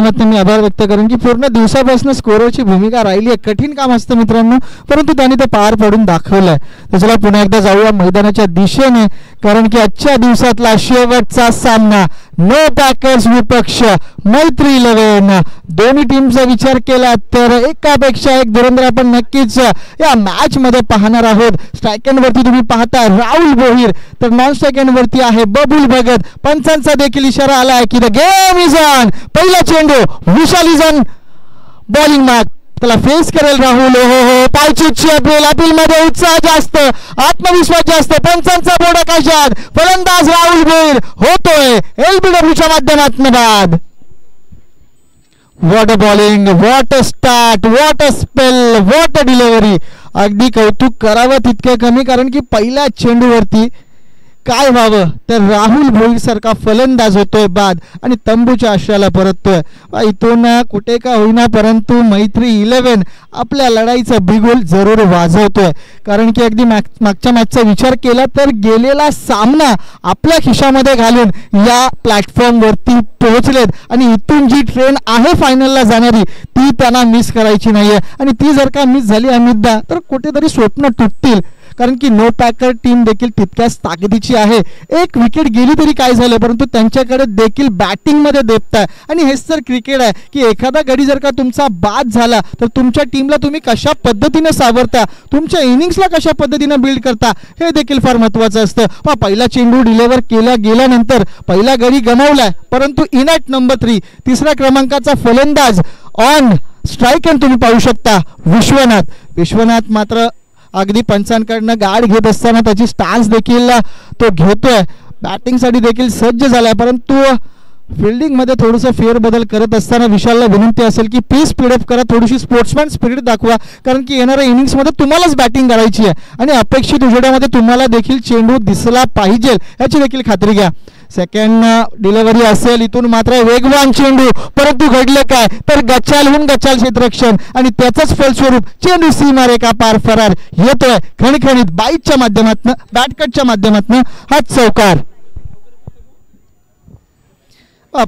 माध्यमातून मी आभार व्यक्त करेन की पूर्ण दिवसापासून स्कोररची भूमिका राहिली आहे. कठीण काम असतं मित्रांनो, परंतु त्यांनी ते पार पाडून दाखवलंय. तर चला पुन्हा एकदा जाऊया मैदानाच्या दिशेने, कारण की आजच्या दिवसातला शेवटचा सामना नो पॅकर्स विपक्ष मैत्री 11. दोन्ही टीमचा विचार केला तर एकापेक्षा एक धुरंधर आपण नक्कीच या मॅच मध्ये पाहणार आहोत. स्ट्रायकन वरती तुम्ही पाहता राहुल भोईर, तर नॉन स्ट्रायकन वरती आहे बबुल भगत. पंचांचा देखील इशारा आला आहे की द गेम इज ऑन. पहिला चेंडू विशाल इज ऑन बॉलिंग मार्क, त्याला फेस करेल राहुल. हो पायचीची अपील मध्ये उत्साह जास्त, आत्मविश्वास जास्त. पंचांचा बोर्ड आकाशात, फलंदाज राहुल भोईर होतोय एलबीडब्ल्यूच्या माध्यमातून बाद. What a bowling, what a start, what a spell, what a delivery. अगदी कौतुक करावं तितके कमी, कारण की पहिल्या चेंडूवरती काय व्हावं तर राहुल भोईर सारखा फलंदाज होतोय बाद आणि तंबूच्या आश्रयाला परततोय. इथून कुठे का होईना, परंतु मैत्री 11 आपल्या लढाईचा बिगुल जरूर वाजवतोय. कारण की अगदी मागच्या मॅचचा विचार केला तर गेलेला सामना आपल्या खिशामध्ये घालून या प्लॅटफॉर्मवरती पोहोचलेत आणि इथून जी ट्रेन आहे फायनलला जाणारी ती त्यांना मिस करायची नाहीये. आणि ती जर का मिस झाली अमितदा तर कुठेतरी स्वप्न तुटतील, कारण की नो पॅकर टीम देखील तितक्याच ताकदीची आहे. एक विकेट गेली तरी काय झालं, परंतु त्यांच्याकडे देखील बॅटिंग मध्ये डेप्थ आहे. आणि हेच तर क्रिकेट आहे की एखादा गडी जर का तुमचा बाद झाला तर तुमच्या टीमला तुम्ही कशा पद्धतीने सावरता, तुमच्या इनिंग्सला कशा पद्धतीने बिल्ड करता, हे देखील फार महत्त्वाचं असतं. पहिला चेंडू डिलिव्हर केला गेल्यानंतर पहिला गडी गमावलाय, परंतु इन ॲट नंबर 3 तिसऱ्या क्रमांकाचा फलंदाज ऑन स्ट्राईक तुम्ही पाहू शकता विश्वनाथ मात्र अगदी पंचांकडनं गाड घेत असताना त्याची स्टान्स देखील तो घेतोय. बॅटिंगसाठी देखील सज्ज झालाय, परंतु फिल्डिंगमध्ये थोडंसं फेरबदल करत असताना विशालला विनंती असेल की प्लीज स्पीडअप करा, थोडीशी स्पोर्ट्समॅन स्पिरिट दाखवा, कारण की येणाऱ्या इनिंग्समध्ये तुम्हालाच बॅटिंग करायची आहे आणि अपेक्षित उजेडामध्ये तुम्हाला देखील चेंडू दिसला पाहिजे याची देखील खात्री घ्या. सेकंड डिलिव्हरी असेल, इथून मात्र वेगवान चेंडू, परंतु घडलं काय तर गचालहून गचाल क्षेत्ररक्षण आणि त्याचंच फलस्वरूप चेंडू सीमारेखा पार फरार. येतोय खणखणीत बाईटच्या माध्यमातून, बॅटकटच्या माध्यमातून हा चौकार.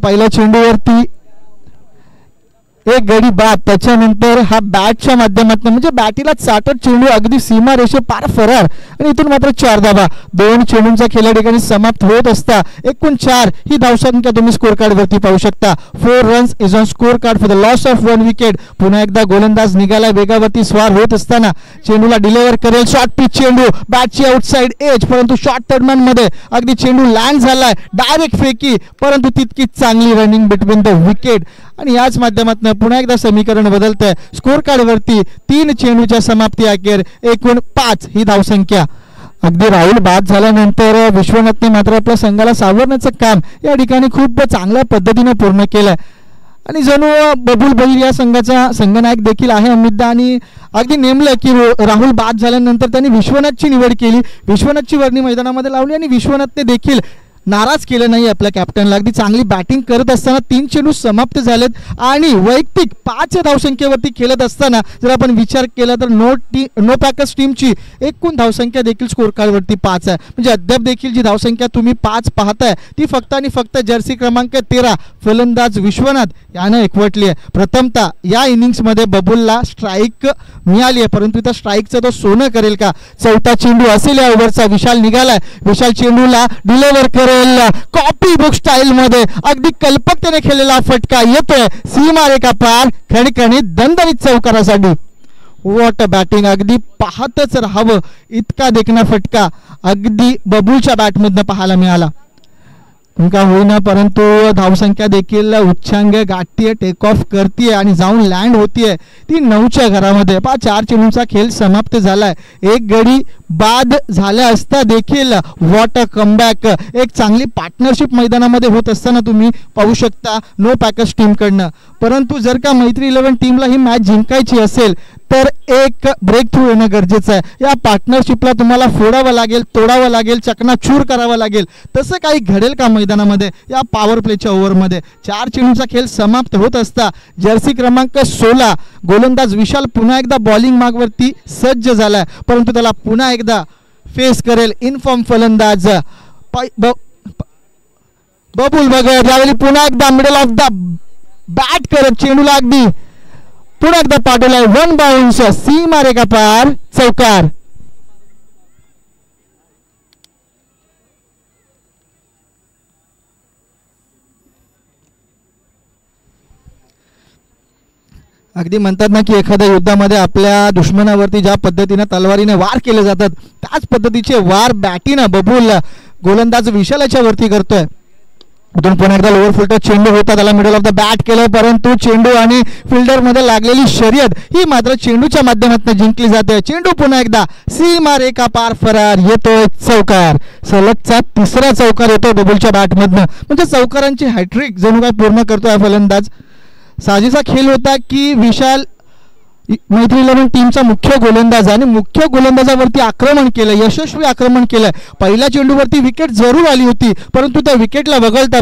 पहिल्या चेंडूवरती एक गडी बाद, त्याच्यानंतर हा बॅटच्या माध्यमातून म्हणजे बॅटीला चाटत चेंडू अगदी सीमा रेषे पार फरार आणि इथून मात्र 4 धावा. 2 चेंडूंचा खेळ या ठिकाणी समाप्त होत असता एकूण 4 ही धावसंख्या तुम्ही स्कोर कार्ड वरती पाहू शकता. 4 runs is on score card for the loss of 1 wicket. पुन्हा एकदा गोलंदाज निघाला वेगावरती स्वार होत असताना चेंडूला डिलिव्हर करेल शॉर्ट पिच चेंडू, बॅटची आउटसाइड एज, परंतु शॉर्ट टर्नमॅन मध्ये अगदी चेंडू लँड झालाय, डायरेक्ट फेकी, परंतु तितकीच चांगली रनिंग बिटवीन द विकेट. आणि याच माध्यमातून पुन्हा एकदा समीकरण बदलतंय. स्कोर कार्ड वरती 3 चेंडूच्या समाप्ती अखेर एकूण 5 ही धावसंख्या. अगदी राहुल बाद झाल्यानंतर विश्वनाथने मात्र आपल्या संघाला सावरण्याचं काम या ठिकाणी खूप चांगल्या पद्धतीने पूर्ण केलंय आणि जणू बबुल भोईर या संघाचा संघनायक देखील आहे अमितदा. आणि अगदी नेमलं की राहुल बाद झाल्यानंतर त्यांनी विश्वनाथची निवड केली, विश्वनाथची वर्णी मैदानामध्ये लावली आणि विश्वनाथने देखील नाराज केलं नाही आपल्या कॅप्टनला. अगदी चांगली बॅटिंग करत असताना 3 चेंडू समाप्त झालेत आणि वैयक्तिक 5 धावसंख्येवरती खेळत असताना जर आपण विचार केला तर नो पॅकर्स टीमची एकूण धावसंख्या देखील स्कोर कार्डवरती 5 आहे. म्हणजे अद्याप देखील जी धावसंख्या तुम्ही 5 पाहताय ती फक्त आणि फक्त जर्सी क्रमांक 13 फलंदाज विश्वनाथ यानं एकवटली आहे. प्रथमतः या इनिंग्समध्ये बबुलला स्ट्राईक मिळाली आहे, परंतु त्या स्ट्राईकचं तो सोनं करेल का. 4था चेंडू असेल या ओव्हरचा. विशाल निघालाय, विशाल चेंडूला डिलिव्हर करेल कॉपी बुक स्टाईल मध्ये अगदी कल्पकतेने खेळलेला फटका येतोय सीमारेखा पार खणखणीत दणदणीत चौकारासाठी. वॉट बॅटिंग, अगदी पाहतच राहावं इतका देखणा फटका अगदी बबूलच्या बॅटमधनं पाहायला मिळाला. का होईना, परंतु धावसंख्या देखील उच्चांक गाठतीये, टेक ऑफ करतीये आणि जाऊन लँड होतीये ती 9च्या घरामध्ये. 4 चेंडूंचा खेळ समाप्त झालाय, एक गडी बाद झाल्या असता देखील व्हॉट अ कमबॅक. एक चांगली पार्टनरशिप मैदानामध्ये होत असताना तुम्ही पाहू शकता नो पॅकर्स टीमकडनं. परंतु जर का मैत्री 11 टीमला ही मॅच जिंकायची असेल तर एक ब्रेक थ्रू येणं गरजेचं आहे. या पार्टनरशिपला तुम्हाला फोडावं लागेल, तोडावं लागेल, चकनाचूर करावं लागेल. तसं काही घडेल का मैदानामध्ये या पॉवर प्लेच्या ओव्हरमध्ये. 4 चेंडूंचा खेळ समाप्त होत असता जर्सी क्रमांक 16 गोलंदाज विशाल पुन्हा एकदा बॉलिंग मागवरती सज्ज झालाय, परंतु त्याला पुन्हा एकदा फेस करेल इनफॉर्म फलंदाज बबुल भगत. यावेळी पुन्हा एकदा मिडल ऑफ द बॅट करत चेंडूला अगदी पुन्हा एकदा पाठवलाय. 1 बाउन्स, सीमा रेखा पार, चौकार. अगदी म्हणतात ना की एखाद्या युद्धामध्ये आपल्या दुश्मनावरती ज्या पद्धतीने तलवारीने वार केले जातात त्याच पद्धतीचे वार बॅटीनं बबूल गोलंदाज विशालाच्या वरती करतोय. इथून पुन्हा एकदा लोअर फुलटच चेंडू होता, त्याला मिडल ऑफ द बॅट केलं, परंतु चेंडू आणि फिल्डर मध्ये लागलेली शर्यत ही मात्र चेंडूच्या माध्यमातून जिंकली जाते. चेंडू पुन्हा एकदा सीमा रेखा पार फरार, येतोय चौकार. सलगचा तिसरा चौकार येतोय बबूलच्या बॅटमधनं, म्हणजे चौकारांची हॅट्रिक जणू काय पूर्ण करतोय फलंदाज. साजेसा खेळ होता की विशाल मैत्री 11 टीमचा मुख्य गोलंदाज आणि मुख्य गोलंदाजावरती आक्रमण केलं, यशस्वी आक्रमण केलं. पहिल्या चेंडूवरती विकेट जरूर आली होती, परंतु त्या विकेटला वगळता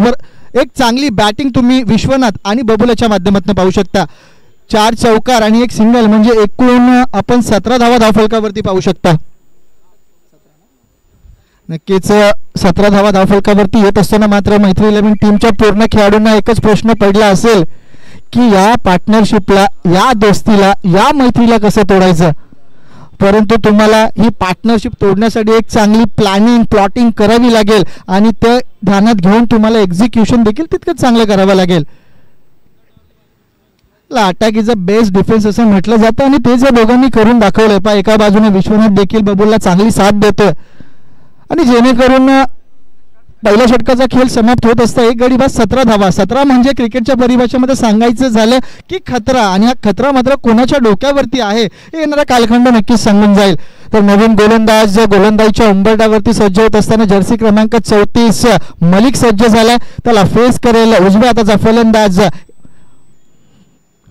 एक चांगली बॅटिंग तुम्ही विश्वनाथ आणि बबुलाच्या माध्यमातून पाहू शकता. 4 चौकार आणि 1 सिंगल, म्हणजे एकूण आपण 17 धावा धावफलकावरती पाहू शकता. नक्कीच 17 धावा धावफलकावरती येत असताना मात्र मैत्री 11 टीमच्या पूर्ण खेळाडूंना एकच प्रश्न पडला असेल की या पार्टनरशिपला, या दोस्तीला, या मैत्रीला कसं तोडायचं. परंतु तुम्हाला ही पार्टनरशिप तोडण्यासाठी एक चांगली प्लॉटिंग करावी लागेल आणि ते ध्यानात घेऊन तुम्हाला एक्झिक्युशन देखील तितकंच चांगलं करावं लागेल. Attack is a best defence असं म्हटलं जातं आणि ते जे दोघांनी करून दाखवलंय. पहा, एका बाजूने विश्वनाथ देखील बबूलला चांगली साथ देतोय आणि जेणेकरून पहिल्या षटकाचा खेळ समाप्त होत असता 1 गडी बाद 17 धावा. 17 म्हणजे क्रिकेटच्या परिभाषेमध्ये सांगायचं झालं की खतरा, आणि हा खतरा मात्र कोणाच्या डोक्यावरती आहे हे येणारा कालखंड नक्कीच सांगून जाईल. तर नवीन गोलंदाज गोलंदाजीच्या उंबरठ्यावरती सज्ज होत असताना जर्सी क्रमांक 34 मलिक सज्ज झाला. त्याला फेस करेल उजव्या हाताचा फलंदाज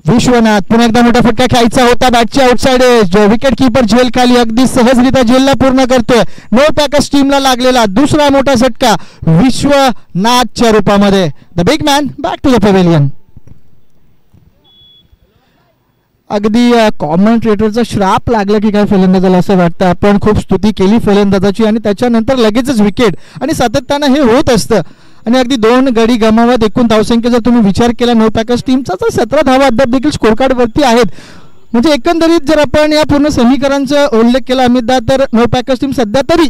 विश्वनाथ. पुन्हा एकदा मोठा फटका खेळायचा होता, बॅटची आउटसाइड एज, विकेट किपर झेल खाली अगदी सहजरित्या झेलला पूर्ण करतोय. नो पॅकर्स टीमला लागलेला दुसरा मोठा झटका विश्वनाथच्या रूपामध्ये. The big man back to the pavilion. अगदी कॉमेंटेटरचा श्राप लागला की काय फलंदाजाला असं वाटतं. आपण खूप स्तुती केली फलंदाजाची आणि त्याच्यानंतर लगेचच विकेट, आणि सातत्यानं हे होत असतं. आणि अगदी 2 गडी गमावत एकूण धावसंख्या जर तुम्ही विचार केला नो पॅकर्स टीमचा तर 17 धावा अद्याप देखील स्कोर कार्ड वरती आहेत. म्हणजे एकंदरीत जर आपण या पूर्ण समीकरणाचा उल्लेख केला अमितदा, तर नो पॅकर्स टीम सध्या तरी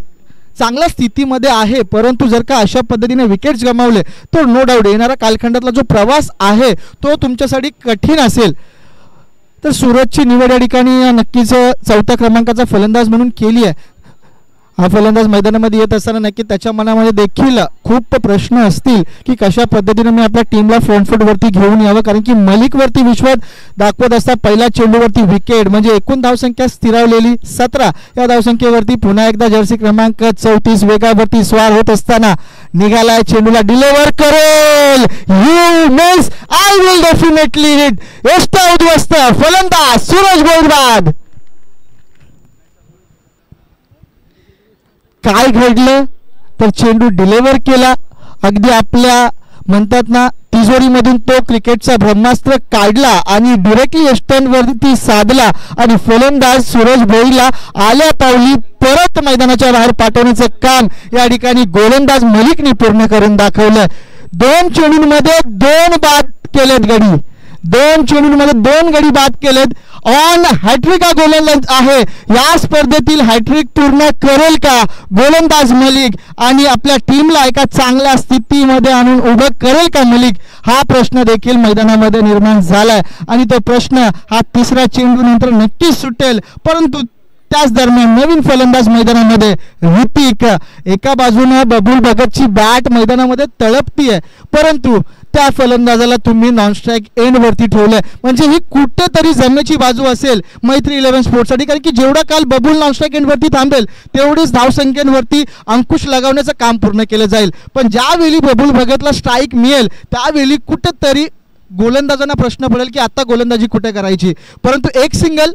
चांगल्या स्थितीमध्ये आहे. परंतु जर का अशा पद्धतीने विकेट्स गमावले तर नो डाऊट येणारा कालखंडातला जो प्रवास आहे तो तुमच्यासाठी कठीण असेल. तर सूरजची निवड या ठिकाणी नक्कीच 4थ्या क्रमांकाचा फलंदाज म्हणून केली आहे. हा फलंदाज मैदानामध्ये येत असताना नक्की त्याच्या मनामध्ये देखील खूप प्रश्न असतील की कशा पद्धतीने मी आपल्या टीमला फ्रंट फूट वरती घेऊन यावं, कारण की मलिक वरती विश्वास दाखवत असता पहिल्या चेंडूवरती विकेट, म्हणजे एकूण धावसंख्या स्थिरावलेली 17. या धावसंख्येवरती पुन्हा एकदा जर्सी क्रमांक 34 वेगावरती स्वार होत असताना निघालाय. चेंडूला डिलिव्हर करेल, you miss, I will definitely hit. एष्टा उद्ध्वस्त फलंदाज सूरज गोलबाद. काय घडलं तर चेंडू डिलिव्हर केला, अगदी आपल्या म्हणतात ना तिजोरीमधून तो क्रिकेटचा ब्रह्मास्त्र काढला आणि डिरेक्टली एस्टर्नवरती साधला आणि फलंदाज सूरज भोईला आल्या पावली परत मैदानाच्या बाहेर पाठवण्याचं काम या ठिकाणी गोलंदाज मलिकने पूर्ण करून दाखवलं. 2 चेंडूंमध्ये 2 बाद केलेत गडी, 2 चेंडूंमध्ये 2 गडी बाद केलेत. ऑन हॅट्रिक हा गोलंदाज आहे. या स्पर्धेतील हॅट्रिक पूर्ण करेल का गोलंदाज मलिक आणि आपल्या टीमला एका चांगल्या स्थितीमध्ये आणून उभं करेल का मलिक, हा प्रश्न देखील मैदानामध्ये निर्माण झालाय. आणि तो प्रश्न हा 3रा चेंडू नंतर नक्कीच सुटेल. परंतु त्याच दरम्यान नवीन फलंदाज मैदानामध्ये ऋतिक. एका बाजूने बबूल भगतची बॅट मैदानामध्ये तळपतीये, परंतु त्या फलंदाजाला तुम्ही नॉन स्ट्राईक एंड वरती ठेवलंय, म्हणजे ही कुठेतरी जमण्याची बाजू असेल मैत्री 11 स्पोर्ट्ससाठी. कारण की जेवढा काल बबूल नॉन स्ट्राईक एंड वरती थांबेल तेवढीच धावसंख्येवरती अंकुश लगावण्याचं काम पूर्ण केलं जाईल. पण ज्यावेळी बबूल भगतला स्ट्राईक मिळेल त्यावेळी कुठेतरी गोलंदाजांना प्रश्न पडेल की आता गोलंदाजी कुठे करायची. परंतु 1 सिंगल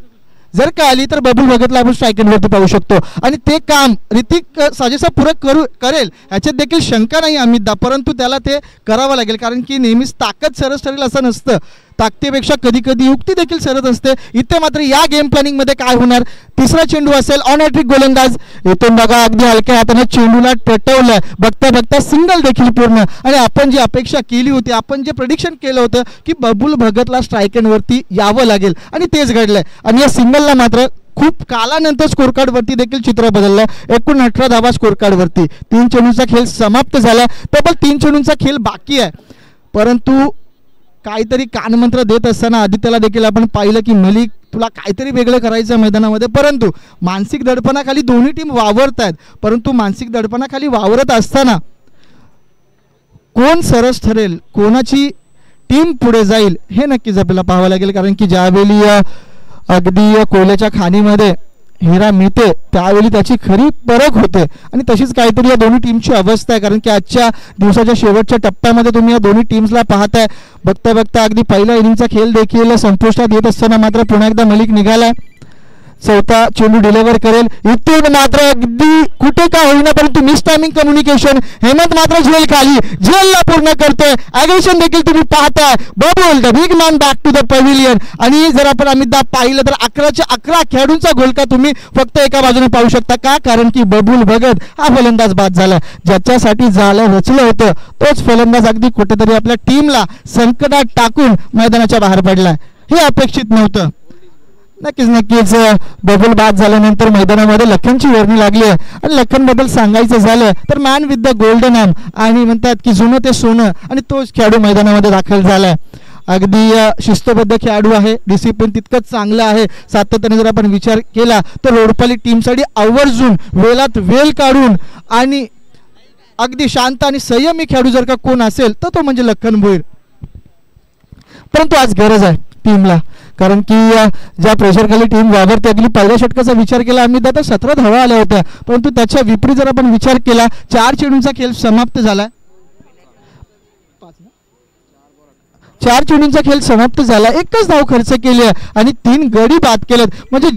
जर का आली तर बबूल भगतला आपण स्ट्राईक एंडवरती पाहू शकतो आणि ते काम ऋतिक साजेसा पूरक करेल याच्यात देखील शंका नाही अमितदा. परंतु त्याला ते करावं लागेल, कारण की नेहमीच ताकद सरस ठरेल असं नसतं. ताकदीपेक्षा कधी कधी युक्ती देखील सरत असते. इथे मात्र या गेम प्लॅनिंग मध्ये काय होणार, तिसरा चेंडू असेल, ऑन हॅट्रिक गोलंदाज. इथून बघा अगदी हलक्या हाताने चेंडूला टटवलं, बघता बघता सिंगल देखील पूर्ण. आणि आपण जी अपेक्षा केली होती, आपण जे प्रेडिक्शन केलं होतं की बबुल भगतला स्ट्राईक एंड वरती यावं लागेल आणि तेच घडलंय. आणि या सिंगलला मात्र खूप कालानंतर स्कोर कार्ड वरती देखील चित्र बदललं. एकूण 18 धावा स्कोर कार्ड वरती. 3 चेंडूंचा खेळ समाप्त झाला. तब्बल 3 चेंडूंचा खेळ बाकी आहे, परंतु काहीतरी कानमंत्र देत असताना आदित्यला देखील आपण पाहिलं की मलिक तुला काहीतरी वेगळं करायचं मैदानामध्ये. परंतु मानसिक दडपणाखाली दोन्ही टीम वावरत आहेत, परंतु मानसिक दडपणाखाली वावरत असताना कोण सरस ठरेल, कोणाची टीम पुढे जाईल हे नक्कीच आपल्याला पाहावं लागेल. कारण की ज्यावेळी अगदी कोयल्याच्या खाणीमध्ये हिरा मिळते त्यावेळी त्याची खरी परख होते. आणि तशीच काहीतरी या दोन्ही टीमची अवस्था आहे. कारण की आजच्या दिवसाच्या शेवटच्या टप्प्यामध्ये तुम्ही या दोन्ही टीम्सला पाहताय. बघता बघता अगदी पहिल्या इनिंगचा खेळ देखील संपुष्टात येत असताना मात्र पुन्हा एकदा मलिक निघालाय. चौथा चेंडू डिलिव्हर करेल. इथून मात्र अगदी कुठे का होईना परंतु मिस टायमिंग कम्युनिकेशन. हेमंत मात्र झेल खाली, झेलला पूर्ण करतोय. ॲग्रेशन देखील तुम्ही पाहताय. Babul the big man back to the pavilion. आणि जर आपण अमितदा पाहिलं तर 11च्या 11 खेळाडूंचा गोलका तुम्ही फक्त एका बाजूने पाहू शकता. का, कारण की बबुल भगत हा फलंदाज बाद झाला. ज्याच्यासाठी झालं रचलं होतं तोच फलंदाज अगदी कुठेतरी आपल्या टीमला संकटात टाकून मैदानाच्या बाहेर पडलाय. हे अपेक्षित नव्हतं. नक्कीच बबुल बाद झाल्यानंतर मैदानामध्ये लखनची वर्णी लागली आहे. आणि लखन बद्दल सांगायचं झालं तर man with the golden arm आणि म्हणतात की जुनं ते सोनं, आणि तोच खेळाडू मैदानामध्ये दाखल झालाय. अगदी शिस्तबद्ध खेळाडू आहे, डिसिप्लिन तितकंच चांगलं आहे. सातत्याने जर आपण विचार केला तर रोडपाली टीमसाठी आवर्जून वेळात वेळ काढून आणि अगदी शांत आणि संयमी खेळाडू जर का कोण असेल तर तो म्हणजे लखन भोईर. परंतु आज गरज आहे टीमला, कारण की ज्या प्रेशरखाली टीम वावरते. अगदी पहिल्या षटकाचा विचार केला आम्ही तर 17 धावा आल्या होत्या, परंतु त्याच्या विपरीत जर आपण विचार केला 4 चेंडूंचा खेळ समाप्त झाला. 4 चेंडूंचा खेळ समाप्त झाला, एकच धाव खर्च केली आहे आणि 3 गडी बाद केलेत. म्हणजे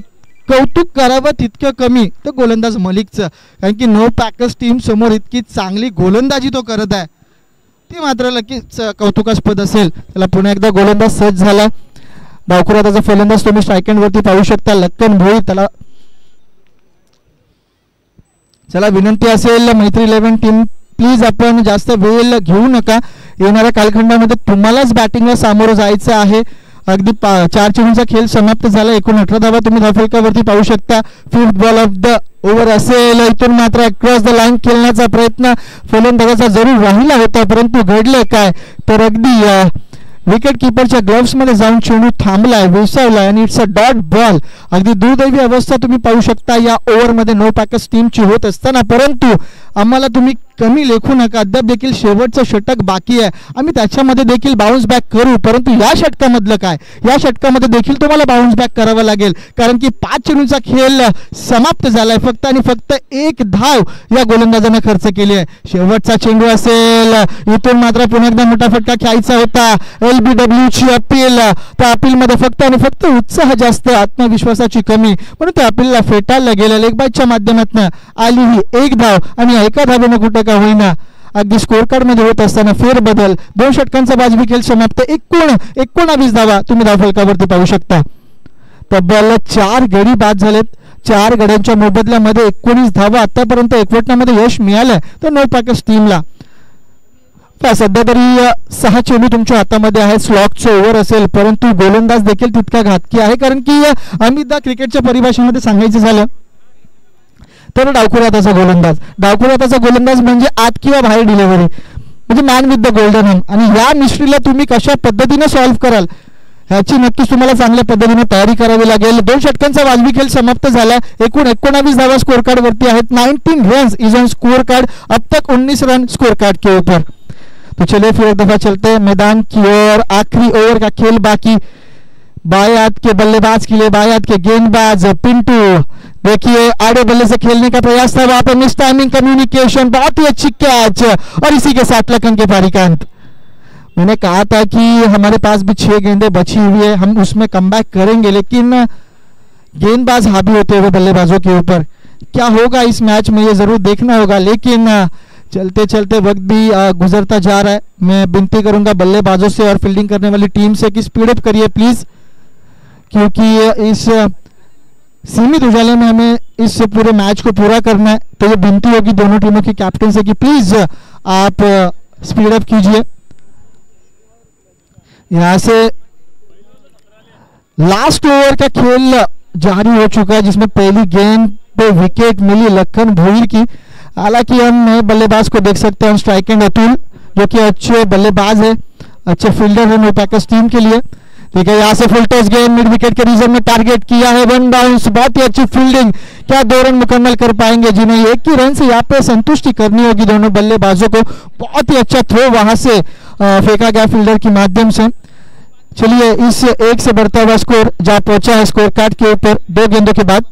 कौतुक करावं तितकं कमी तर गोलंदाज मलिकचं, कारण की नो पॅकर्स टीम समोर इतकी चांगली गोलंदाजी तो करत आहे ती मात्र नक्कीच कौतुकास्पद असेल. त्याला पुन्हा एकदा गोलंदाज सज्ज झाला. डावखुराताचा फलंदाज तुम्ही स्ट्राईक एंड वरती पाहू शकता लक्कन भोई. चला विनंती असेल मैत्री 11 टीम प्लीज आपण जास्त वेळ घेऊ नका. येणाऱ्या कालखंडामध्ये तुम्हालाच बॅटिंगला सामोरं जायचं आहे. अगदी 4 चेंडूंचा खेळ समाप्त झाला. एकूण 18 धावा तुम्ही धावफलकावरती पाहू शकता. 5th ball of the over असेल. इथून मात्र अक्रॉस द लाईन खेळण्याचा प्रयत्न फलंदाजाचा जरूर राहिला होता, परंतु घडलं काय तर अगदी विकेट किपरच्या ग्लोव्स मध्ये जाऊन चेंडू थांबलाय, विसावलाय आणि इट्स अ डॉट बॉल. अगदी दुर्दैवी अवस्था तुम्ही पाहू शकता या ओव्हरमध्ये नो पॅकर्स टीमची होत असताना. परंतु आम्हाला तुम्ही कमी लेखू नका, अद्याप देखील शेवटचं षटक बाकी आहे. आम्ही त्याच्यामध्ये देखील बाउन्स बॅक करू, परंतु या षटकामधलं काय, या षटकामध्ये देखील तुम्हाला बाउन्स बॅक करावं लागेल, कारण की 5 चेंडूंचा खेळ समाप्त झालाय. फक्त आणि फक्त 1 धाव या गोलंदाजाने खर्च केली आहे. शेवटचा चेंडू असेल. इथून मात्र पुन्हा एकदा मोठा फटका खेळायचा होता. LBW ची अपील. त्या अपीलमध्ये फक्त आणि फक्त उत्साह जास्त, आत्मविश्वासाची कमी, म्हणून त्या अपीलला फेटाळलं गेलं. लेगबाईच्या माध्यमातून आली ही 1 धाव आणि एका धावेनं कुठे का होईना अगदी स्कोर कार्ड मध्ये होत असताना फेरबदल. 2 षटकांचा वाजवी खेळ समाप्त. 19 धावा तुम्ही धावफलकावरती पाहू शकता. तब्बल 4 गडी बाद झालेत. 4 गड्यांच्या मोबदल्यामध्ये 19 धावा आतापर्यंत एकवटण्यामध्ये यश मिळालंय तर नो पॅकर्स टीमला. सध्या तरी 6 चेंडू तुमच्या हातामध्ये आहेत. स्लॉकचं ओव्हर असेल, परंतु गोलंदाज देखील तितका घातकी आहे, कारण की अमितदा क्रिकेटच्या परिभाषेमध्ये सांगायचं झालं तर डावखुराताचा गोलंदाज म्हणजे आत किंवा बाहेर डिलिव्हरी, म्हणजे man with the golden arm. आणि या मिस्ट्रीला तुम्ही कशा पद्धतीने सॉल्व्ह कराल ह्याची नक्कीच तुम्हाला चांगल्या पद्धतीने तयारी करावी लागेल. 2 षटकांचा वाजवी खेळ समाप्त झाला. एकूण 19 धावा स्कोर कार्ड वरती आहेत. 19 runs is on score card. अब तक 19 रन स्कोर कार्ड के ऊपर. तो चलिए फिर एक दफा चलते हैं मैदान की ओर. आखिरी ओवर का खेल बाकी. बाएं हाथ के बल्लेबाज के लिए बाएं हाथ के गेंदबाज पिंटू. देखिए आड़े बल्ले से खेलने का प्रयास था, वहां पर मिस टाइमिंग कम्युनिकेशन, बहुत ही अच्छी कैच और इसी के साथ लखन के पारी का अंत. मैंने कहा था कि हमारे पास भी 6 गेंदें बची हुई है, हम उसमें कमबैक करेंगे, लेकिन गेंदबाज हावी होते हुए बल्लेबाजों के ऊपर क्या होगा इस मैच में ये जरूर देखना होगा. लेकिन चलते चलते वक्त भी गुजरता जा रहा है। मैं विनती करूंगा बल्लेबाजों से और फील्डिंग करने वाली टीम से कि स्पीड अप करिए प्लीज, क्योंकि इस सीमित उजाले में हमें इस पूरे मैच को पूरा करना है। तो ये विनती होगी दोनों टीमों की कैप्टन से कि प्लीज आप स्पीड अप कीजिए। यहां से लास्ट ओवर का खेल जारी हो चुका है, जिसमें पहली गेंद पे विकेट मिली लखन भोईर की। हालांकि हम नए बल्लेबाज को देख सकते हैं स्ट्राइक एंड अतुल, जो कि अच्छे बल्लेबाज है, अच्छे फील्डर है नो पैकर्स टीम के लिए। ठीक है, यहाँ से फुल टॉस गेंद मिड विकेट के रीजन में टारगेट किया है, वन बाउंस, बहुत ही अच्छी फील्डिंग। क्या 2 रन मुकम्मल कर पाएंगे? जिन्हें एक ही रन से यहाँ पे संतुष्टि करनी होगी दोनों बल्लेबाजों को। बहुत ही अच्छा थ्रो वहां से फेंका गया फील्डर के माध्यम से। चलिए, इस 1 से बढ़ता हुआ स्कोर जा पहुंचा है स्कोर कार्ड के ऊपर 2 गेंदों के बाद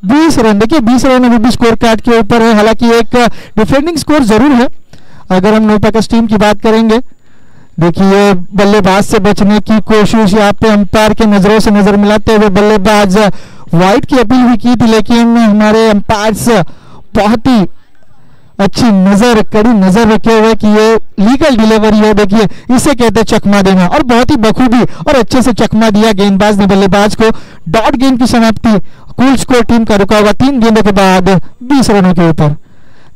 20 रन। देखिए 20 रन अभी भी स्कोर कार्ड के ऊपर है। हालांकि एक डिफेंडिंग स्कोर जरूर है अगर हम नो पैकर्स टीम की बात करेंगे। देखिए बल्लेबाज से बचने की कोशिश, यहाँ पे अंपायर के नजरों से नजर मिलाते हुए बल्लेबाज वाइड की अपील भी की थी, लेकिन हमारे अंपायर्स बहुत ही अच्छी नजर, कड़ी नजर रखे हुए कि ये लीगल डिलीवरी है। देखिए इसे कहते हैं चकमा देना, और बहुत ही बखूबी और अच्छे से चकमा दिया गेंदबाज ने बल्लेबाज को। डॉट गेंद की समाप्ति, कूल स्कोर टीम का रुका हुआ 3 गेंदों के बाद 20 रनों के ऊपर।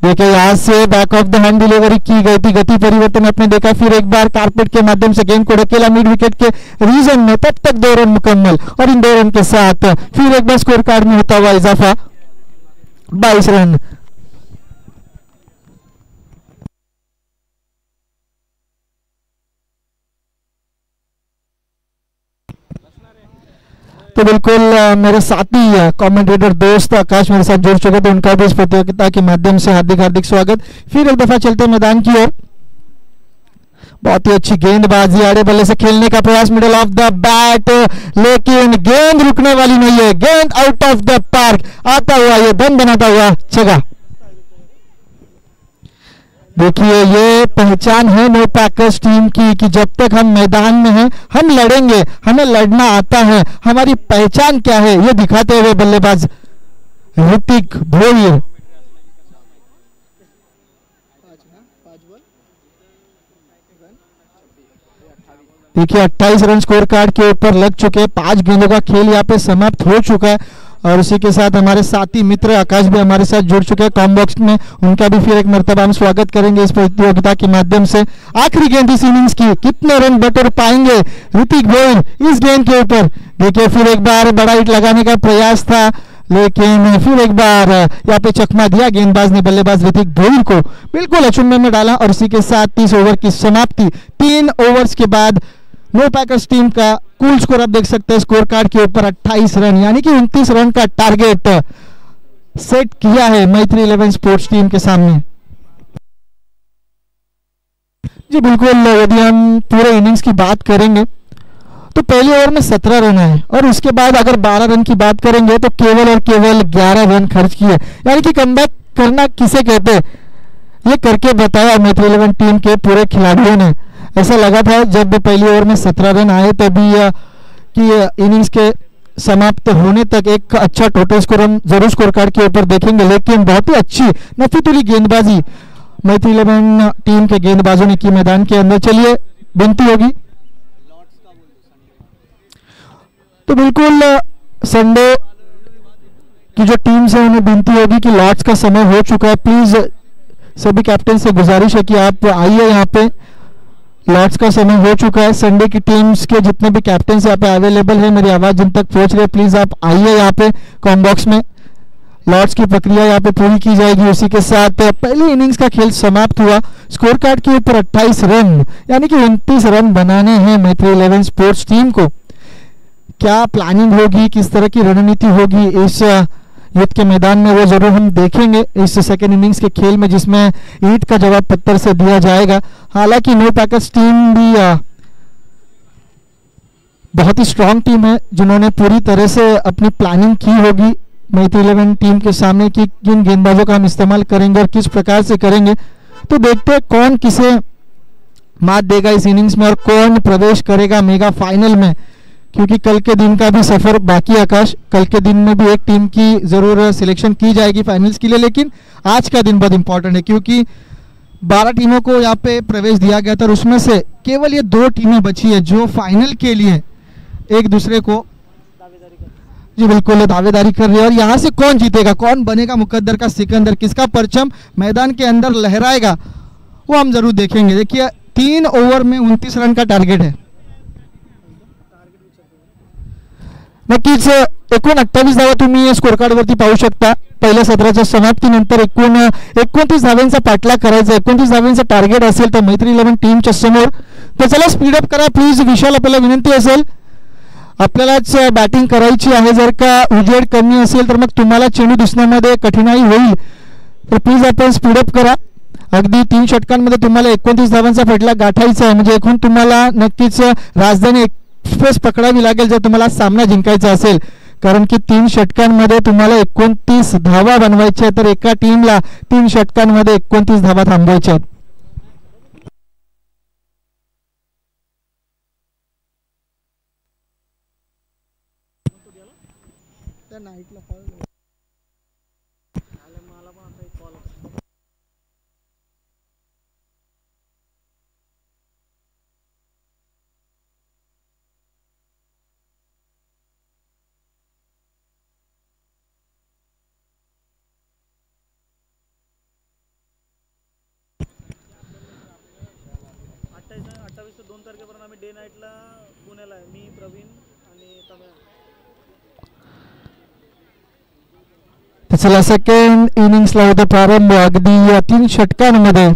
देखिए यहाँ से back of the hand delivery की गई थी, गति परिवर्तन आपने देखा। फिर एक बार कारपेट के माध्यम से गेंद को ढकेला मिड विकेट के रीजन में, तब तक 2 रन मुकम्मल, और इन 2 रन के साथ फिर एक बार स्कोर कार्ड में होता हुआ इजाफा 22 रन। तो बिल्कुल मेरे साथी कमेंटेटर दोस्त आकाश मेरे साथ जुड़ चुके थे, उनका भी इस प्रतियोगिता के माध्यम से हार्दिक हार्दिक स्वागत। फिर एक दफा चलते मैदान की ओर। बहुत ही अच्छी गेंदबाजी, आड़े बल्ले से खेलने का प्रयास, मिडल ऑफ द बैट, लेकिन गेंद रुकने वाली नहीं है। गेंद आउट ऑफ द पार्क आता हुआ, ये धन बनाता हुआ छगा। देखिए ये पहचान है नो पैकर्स टीम की कि जब तक हम मैदान में हैं हम लड़ेंगे, हमें लड़ना आता है, हमारी पहचान क्या है ये दिखाते हुए बल्लेबाज ऋतिक भोईर। देखिए 28 रन स्कोर कार्ड के ऊपर लग चुके हैं। 5 गेंदों का खेल यहाँ पे समाप्त हो चुका है, और उसी के साथ हमारे साथी मित्र आकाश भी हमारे साथ जुड़ चुके हैं कॉम बॉक्स में। उनका भी फिर एक मर्तबा हम स्वागत करेंगे इस प्रतियोगिता के माध्यम से। आखिरी गेंद इस इनिंग्स की, कितने रन बटोर पाएंगे ऋतिक भोईर इस गेंद के ऊपर? देखिए फिर एक बार बड़ा हिट लगाने का प्रयास था, लेकिन फिर एक बार यहाँ पे चकमा दिया गेंदबाज ने बल्लेबाज ऋतिक भोईर को, बिल्कुल अचुम्बे में डाला। और इसी के साथ 30 ओवर की समाप्ति। 3 ओवर्स के बाद नो पैकर्स टीम का कुल स्कोर आप देख सकते हैं स्कोर कार्ड के ऊपर 28 रन, यानी कि 29 रन का टारगेट सेट किया है मैत्री 11 स्पोर्ट्स टीम के सामने। जी बिल्कुल, यदि हम पूरे इनिंग्स की बात करेंगे तो पहले ओवर में 17 रन आए, और उसके बाद अगर 12 रन की बात करेंगे तो केवल और केवल 11 रन खर्च किए। यानी कि कमबैक करना किसे कहते हैं ये करके बताया मैत्री 11 टीम के पूरे खिलाड़ियों ने। ऐसा लगा था जब पहली ओवर में 17 रन आए तभी कि इनिंग्स के समाप्त होने तक एक अच्छा टोटल स्कोर हम जरूर स्कोर कार्ड के ऊपर देखेंगे, लेकिन बहुत ही अच्छी नफीतुली गेंदबाजी मैत्री 11 टीम के गेंदबाजों ने की मैदान के अंदर। चलिए विनती होगी तो बिल्कुल संडे की जो टीम्स है उन्हें विनती होगी कि लॉर्ड्स का समय हो चुका है। प्लीज सभी कैप्टन से गुजारिश है कि आप आइए, यहाँ पे लॉर्ड्स का समय हो चुका है। संडे की टीम्स के जितने भी कैप्टन यहाँ पे अवेलेबल है, मेरी आवाज जिन तक पहुंच रही है, प्लीज आप आइए यहाँ पे कॉम बॉक्स में। लॉर्ड्स की प्रक्रिया यहाँ पे पूरी की जाएगी। उसी के साथ पहली इनिंग्स का खेल समाप्त हुआ। स्कोर कार्ड के ऊपर 28 रन, यानी कि 29 रन बनाने हैं मैत्री 11 स्पोर्ट्स टीम को। क्या प्लानिंग होगी, किस तरह की रणनीति होगी इस युद्ध के मैदान में, वो जरूर हम देखेंगे इस सेकेंड इनिंग्स के खेल में, जिसमें ईंट का जवाब पत्थर से दिया जाएगा। हालांकि नो पैकर्स टीम भी बहुत ही स्ट्रांग टीम है, जिन्होंने पूरी तरह से अपनी प्लानिंग की होगी मैत्री 11 टीम के सामने कि किन गेंदबाजों का हम इस्तेमाल करेंगे और किस प्रकार से करेंगे। तो देखते हैं कौन किसे मात देगा इस इनिंग्स में और कौन प्रवेश करेगा मेगा फाइनल में, क्योंकि कल के दिन का भी सफर बाकी। आकाश, कल के दिन में भी एक टीम की जरूर सिलेक्शन की जाएगी फाइनल्स के लिए, लेकिन आज का दिन बहुत इंपॉर्टेंट है क्योंकि 12 टीमों को यहाँ पे प्रवेश दिया गया था और उसमें से केवल ये 2 टीमें बची है जो फाइनल के लिए एक दूसरे को जी बिल्कुल दावेदारी कर रही है। और यहाँ से कौन जीतेगा, कौन बनेगा मुकद्दर का सिकंदर, किसका परचम मैदान के अंदर लहराएगा, वो हम जरूर देखेंगे। देखिए 3 ओव्हर में 29 रन का टार्गेट है। नक्कीच एकूण 28 धावा तुम्ही स्कोर कार्ड वरती पाहू शकता। पहिल्या सत्राच्या समाप्तीनंतर एकूण 29 धाव्यांचा पाठलाग करायचा, 29 धाव्यांचा टार्गेट असेल तर मैत्री 11 टीमच्या समोर। तर चला स्पीडअप करा प्लीज। विशाल आपल्याला विनंती असेल, आपल्यालाच बॅटिंग करायची आहे। जर का उजेड कमी असेल तर मग तुम्हाला चेंडू दिसण्यामध्ये कठीणाई होईल, तर प्लीज आपण स्पीडअप करा। अगदी 3 षटकांमध्ये तुम्हाला 29 धावांचा फटका गाठायचा आहे, म्हणजे एकूण तुम्हाला नक्कीच राजधानी एक्सप्रेस पकडावी लागेल जर तुम्हाला सामना जिंकायचा असेल, कारण की 3 षटकांमध्ये तुम्हाला 29 धावा बनवायच्या तर एका टीमला 3 षटकांमध्ये 29 धावा थांबवायच्या आहेत। डे नाईटला पुण्याला आहे, मी प्रवीण आणि चला सेकंड इनिंग्सला होता प्रारंभ। अगदी 3 षटकांमध्ये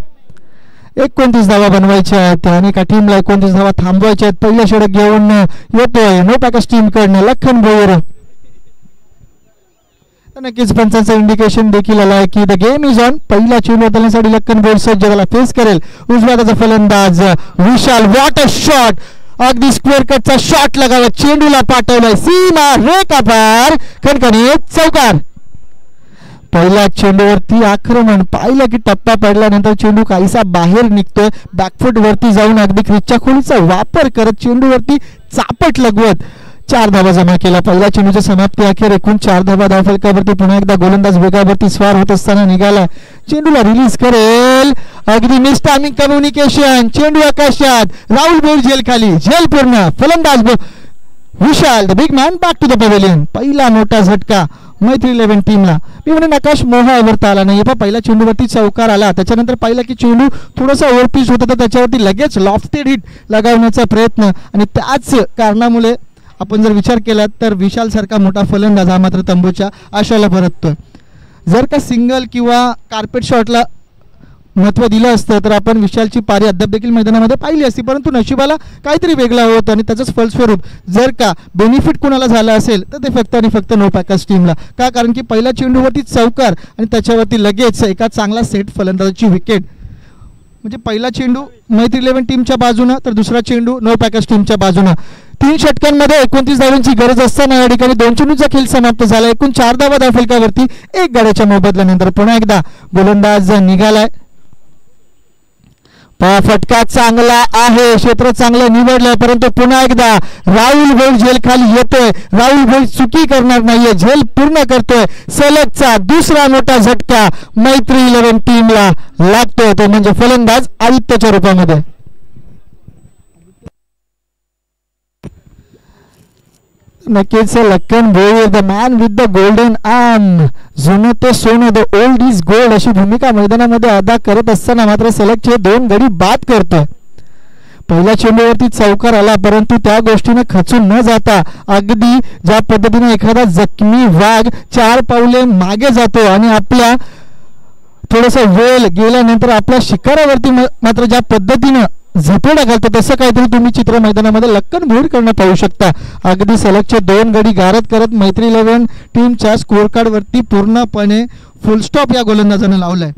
29 धावा बनवायच्या आहेत आणि एका टीमला 29 धावा थांबवायच्या आहेत। पहिलं षटक घेऊन येतोय नो पॅकर्स टीम कडनं लखन भोयर। नक्कीच पंचांचं इंडिकेशन देखील आलं आहे की द गेम इज ऑन। पहिला चेंडू हाताळण्यासाठी लखन भोयर सज्ज, त्याला फेस करेल उजव्या हाताचा फलंदाज विशाल। व्हॉट अ शॉट, अगदी स्क्वेअर कटचा शॉट लगावत चेंडूला पाठवलाय सीमा रेखा पार, खणखणीत चौकार। पहिल्या चेंडूवरती आक्रमण पाहिलं की टप्पा पडल्यानंतर चेंडू काहीसा बाहेर निघतोय, बॅकफूट वरती जाऊन अगदी क्रिजच्या खोलीचा वापर करत चेंडूवरती चापट लगवत 4 धावा जमा केला। पहिल्या चेंडूच्या समाप्ती अखेर एकूण 4 धावा धावफलकावरती पुन्हा एकदा गोलंदाज वेगावरती स्वार होत असताना निघाला। चेंडूला रिलीज करेल, अगदी मिस टायमिंग कम्युनिकेशन, चेंडू आकाशात, राहुल बोल झेल खाली, झेल पूर्ण, फलंदाज Vishal the big man back to the pavilion. पहिला मोठा झटका मैत्री 11 टीमला। मी म्हणून आकाश मोहावरता आला नाही, पहिल्या चेंडूवरती चौकार आला, त्याच्यानंतर पाहिला की चेंडू थोडासा ओव्हरपिच होता तर त्याच्यावरती लगेच लॉफ्टेड हिट लगावण्याचा प्रयत्न, आणि त्याच कारणामुळे आपण जर विचार केला तर विशाल सारखा मोठा फलंदाज हा मात्र तंबूच्या आशाला परततोय। जर का सिंगल किंवा कार्पेट शॉटला महत्त्व दिलं असतं तर आपण विशालची पारी अद्याप देखील मैदानामध्ये पाहिली असती, परंतु नशिबाला काहीतरी वेगळं होतं आणि त्याचंच फलस्वरूप जर का बेनिफिट कुणाला झाला असेल तर ते फक्त आणि फक्त नो पॅकर्स टीमला। का, कारण की पहिल्या चेंडूवरती चौकार आणि त्याच्यावरती लगेच एका चांगला सेट फलंदाजाची विकेट, म्हणजे पहिला चेंडू मैत्री 11 टीमच्या बाजूनं तर दुसरा चेंडू नो पॅकर्स टीमच्या बाजूनं। 3 षटकांमध्ये 29 धावांची गरज असताना या ठिकाणी 2 चेंडूचा खेळ समाप्त झाला। एकूण 4 धावा धावफलकावरती 1 गाड्याच्या मोबदल्यानंतर पुन्हा एकदा गोलंदाज निघालाय। फटका चांगला आहे, क्षेत्र चांगलं निवडलंय, परंतु पुन्हा एकदा राहुल भोईर झेल खाली येतोय। राहुल भोईर चुकी करणार नाहीये, झेल पूर्ण करतोय। सलगचा दुसरा मोठा झटका मैत्री 11 टीमला लागतोय, तो म्हणजे फलंदाज आदित्यच्या रूपामध्ये। नक्कीच Lakhan Bhoir the man with the golden arm, जुनं ते सोनं, द ओल्ड इज गोल्ड अशी भूमिका मैदानामध्ये अदा करत असताना मात्र सलगचे 2 गडी बाद करतोय। पहिल्या चेंडूवरती चौकार आला, परंतु त्या गोष्टीने खचून न जाता अगदी ज्या पद्धतीने एखादा जखमी वाघ 4 पावले मागे जातो आणि आपल्या थोडासा वेळ गेल्यानंतर आपल्या शिकारावरती मात्र ज्या पद्धतीने झपेडा घालतो तसं काहीतरी तुम्ही चित्र मैदानामध्ये लखन भोईर करणं पाहू शकता। अगदी सलगचे 2 गडी गारद करत मैत्री 11 टीमच्या स्कोर कार्ड वरती पूर्णपणे फुलस्टॉप या गोलंदाजाने लावलाय।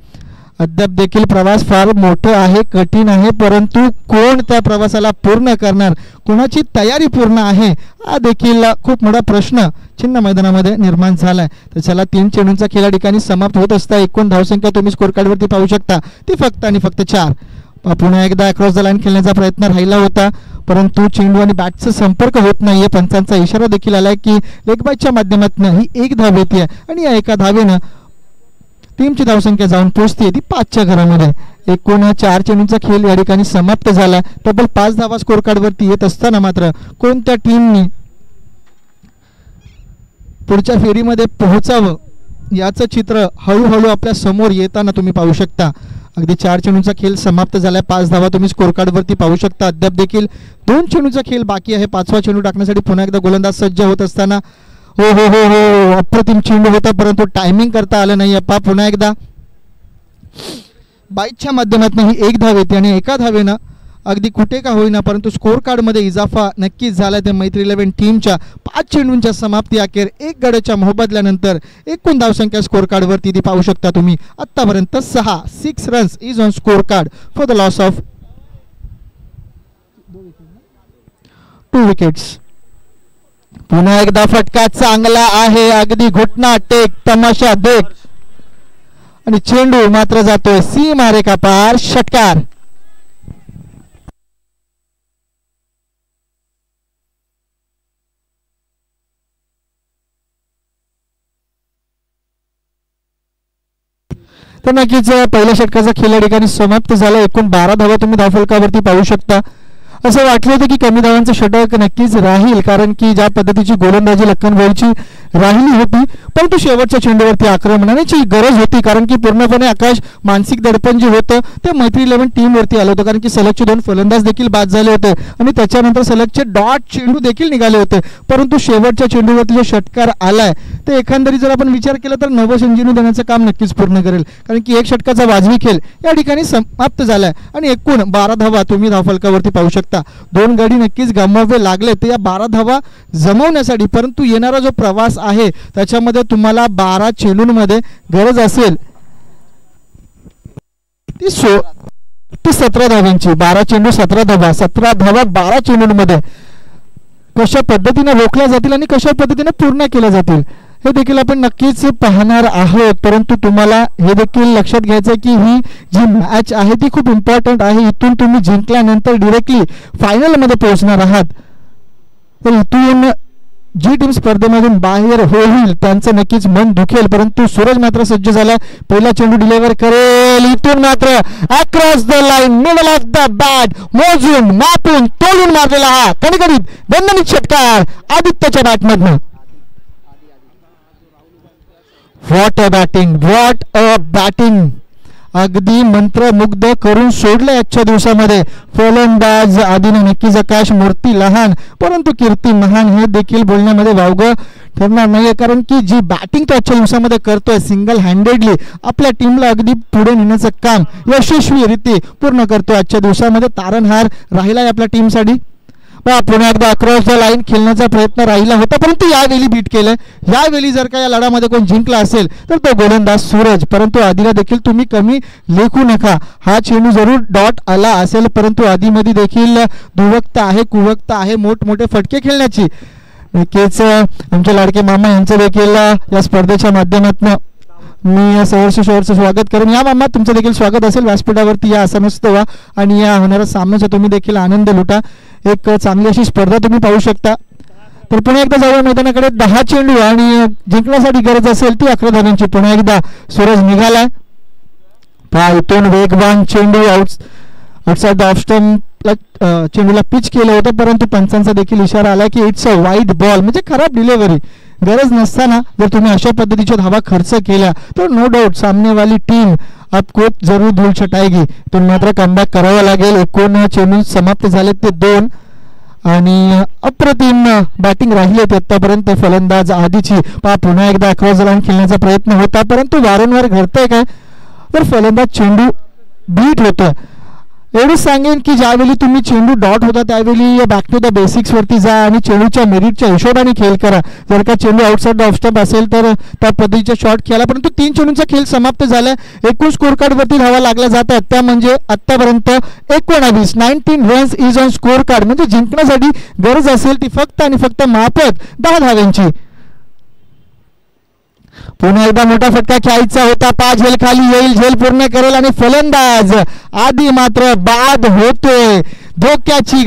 अद्याप देखील प्रवास फार मोठं आहे, कठीण आहे, परंतु कोण त्या प्रवासाला पूर्ण करणार, कोणाची तयारी पूर्ण आहे हा देखील खूप मोठा प्रश्न चिन्ह मैदानामध्ये निर्माण झालाय। तर चला 3 चेंडूंचा खेळ या ठिकाणी समाप्त होत असता एकूण धावसंख्या तुम्ही स्कोर कार्ड वरती पाहू शकता ती फक्त आणि फक्त 4। पुन्हा एकदा अक्रॉस द लाईन खेळण्याचा प्रयत्न राहिला होता, परंतु चेंडू आणि बॅटचा संपर्क होत नाहीये। पंचांचा इशारा देखील आलाय की लेग बायच्या माध्यमातून ही 1 धाव येते आणि या एका धावेनं टीमची धावसंख्या जाऊन पोहोचते ती 5च्या घरामध्ये। एकूण 4 चेंडूंचा खेळ या ठिकाणी समाप्त झाला. तब्बल 5 धावा स्कोर कार्ड वरती येत असताना मात्र कोणत्या टीमनी पुढच्या फेरीमध्ये पोहोचावं याचं चित्र हळूहळू आपल्या समोर येताना तुम्ही पाहू शकता. अगदी 4 चेंडूंचा खेळ समाप्त झालाय. 5 धावा तुम्ही स्कोर कार्ड वरती पाहू शकता. अद्याप देखील 2 चेंडूंचा खेळ बाकी आहे. 5वा चेंडू टाकण्यासाठी पुन्हा एकदा गोलंदाज सज्ज होत असताना हो हो हो हो अप्रतिम चेंडू होता परंतु टायमिंग करता आलं नाही. पुन्हा एकदा बाईटच्या माध्यमातून ही 1 धाव येते आणि एका धावेनं अगदी कुठे का होईना परंतु स्कोर कार्डमध्ये इजाफा नक्कीच झाला. ते मैत्री 11 टीमच्या 5 चेंडूंच्या समाप्ती अखेर 1 गड्याच्या मोबदल्यानंतर एकूण धावसंख्या स्कोर कार्डवरती ती पाहू शकता तुम्ही. आतापर्यंत 6 runs is on score card for the loss of 2 wickets. पुन्हा एकदा फटका चांगला आहे. अगदी घुटना टेक तमाशा देख आणि चेंडू मात्र जातोय सीमारेखा पार. षटकार. तर नक्कीच पहिल्या षटकाचा खेळ या ठिकाणी समाप्त झाला. एकूण 12 धावा तुम्ही धावफलकावरती पाहू शकता. असं वाटलं होतं की कमी धावांचं षटक नक्कीच राहील कारण की ज्या पद्धतीची गोलंदाजी लक्कनभाऊची राहिली होती परंतु शेवटच्या चेंडूवरती आक्रमणाची गरज होती कारण की पूर्णपणे आकाश मानसिक दडपण जे होतं ते मैत्री 11 टीमवरती आलं होतं कारण की सलगचे 2 फलंदाज देखील बाद झाले होते आणि त्याच्यानंतर सलगचे डॉट चेंडू देखील निघाले होते परंतु शेवटच्या चेंडूवरती जो षटकार आलाय ते एकंदरीत जर आपण विचार केला तर नवसंजीवनी देण्याचं काम नक्कीच पूर्ण करेल कारण की 1 षटकाचा वाजवी खेळ या ठिकाणी समाप्त झालाय आणि एकूण 12 धावा तुम्ही धावफलकावरती पाहू शकता. 2 गडी नक्कीच गमवावे लागले ते या 12 धावा जमवण्यासाठी परंतु येणारा जो प्रवास आहे त्याच्यामध्ये तुम्हाला 12 चेंडूंमध्ये गरज असेल ती 17 धावांची. 12 चेंडू 17 धावा. 17 धावा 12 चेंडूंमध्ये कशा पद्धतीने रोखल्या जातील आणि कशा पद्धतीने पूर्ण केल्या जातील हे देखील आपण नक्कीच पाहणार आहोत. परंतु तुम्हाला हे देखील लक्षात घ्यायचं की ही जी मॅच आहे ती खूप इम्पॉर्टंट आहे. इथून तुम्ही जिंकल्यानंतर डिरेक्टली फायनलमध्ये पोहोचणार आहात. तर इथून जी टीम स्पर्धेमधून बाहेर होईल त्यांचं नक्कीच मन दुखेल परंतु सूरज मात्र सज्ज झाला. पहिला चेंडू डिलिव्हर करेल. इथून मात्र across the line middle off the bat मोजून मापून तोलून मारलेला हा कणकणीत दणदणीत षटकार आदित्यच्या बॅटमधनं. What a batting. What a batting. अगदी मंत्रमुग्ध करून सोडले आजच्या दिवसामध्ये. फलंदाज आधीने नक्कीच आकाश मूर्ती लहान परंतु कीर्ती महान हे देखील बोलण्यामध्ये वावगं ठरणार नाहीये कारण की जी बॅटिंग तो आजच्या दिवसामध्ये करतोय सिंगल हँडेडली आपल्या टीमला अगदी पुढे नेण्याचं काम यशस्वीरित्या पूर्ण करतोय. आजच्या दिवसामध्ये तारणहार राहिलाय आपल्या टीमसाठी. पुन्हा एकदा अक्रॉस द लाईन खेळण्याचा प्रयत्न राहिला होता परंतु यावेळी बीट केलं. यावेळी जर का या लढामध्ये कोण जिंकला असेल तर तो गोलंदाज सूरज परंतु आधीला देखील तुम्ही कमी लेखू नका. हा चेंडू जरूर डॉट आला असेल परंतु आधीमध्ये देखील दुवक्ता आहे कुवक्ता आहे मोठमोठे फटके खेळण्याची. नक्कीच आमचे लाडके मामा यांचं देखील या स्पर्धेच्या माध्यमातून मी सहर्ष स्वागत करेन. या मामा तुमचं देखील स्वागत असेल व्यासपीठावरती. या असं नसतं वा आणि या होणाऱ्या सामन्याचा तुम्ही देखील आनंद लुटा. एक चांगली अशी स्पर्धा तुम्ही पाहू शकता. तर पुन्हा एकदा जाऊया मैदानाकडे. 10 चेंडू आणि जिंकण्यासाठी गरज असेल ती 11 धावांची. पुन्हा एकदा सूरज निघालाय. इथून वेगवान चेंडू आउटसाइड द ऑफ स्टंप चेंडूला पिच केलं होतं परंतु पंचांचा देखील इशारा आला की इट्स अ वाईड बॉल म्हणजे खराब डिलिव्हरी. गरज नसताना जर तुम्ही अशा पद्धतीच्या धावा खर्च केल्या तर नो डाऊट सामनेवाली टीम आपको जरूर धूल छटाएगी. पण मात्र कमबॅक करावा लागेल. एकूण चेंडू समाप्त झाले ते 2 आणि अप्रतिम बॅटिंग राहिली होती आतापर्यंत फलंदाज आधीची. पुन्हा एकदा अक्रॉस द लाईन खेळण्याचा प्रयत्न होता परंतु वारंवार घडतंय काय तर फलंदाज चेंडू बीट होतं. एवढंच सांगेन की ज्यावेळी तुम्ही चेंडू डॉट होता त्यावेळी बॅक टू द बेसिक्स वरती जा आणि चेंडूच्या मेरिटच्या हिशोबाने खेळ करा. जर का चेंडू आउटसाइड द ऑफ स्टंप असेल तर त्या पद्धतीचा शॉट खेळा परंतु 3 चेंडूंचा खेळ समाप्त झालाय. एकूण स्कोर कार्ड वरती धावा लागल्या जात आहेत त्या म्हणजे आतापर्यंत 19 runs is on score card म्हणजे जिंकण्यासाठी गरज असेल ती फक्त आणि फक्त माफक 10 धावांची. पुन्हा एकदा मोठा फटका खेळायचा होता. झेल खाली येईल झेल पूर्ण करेल आणि फलंदाज आधी मात्र बाद होतोय. धोक्याची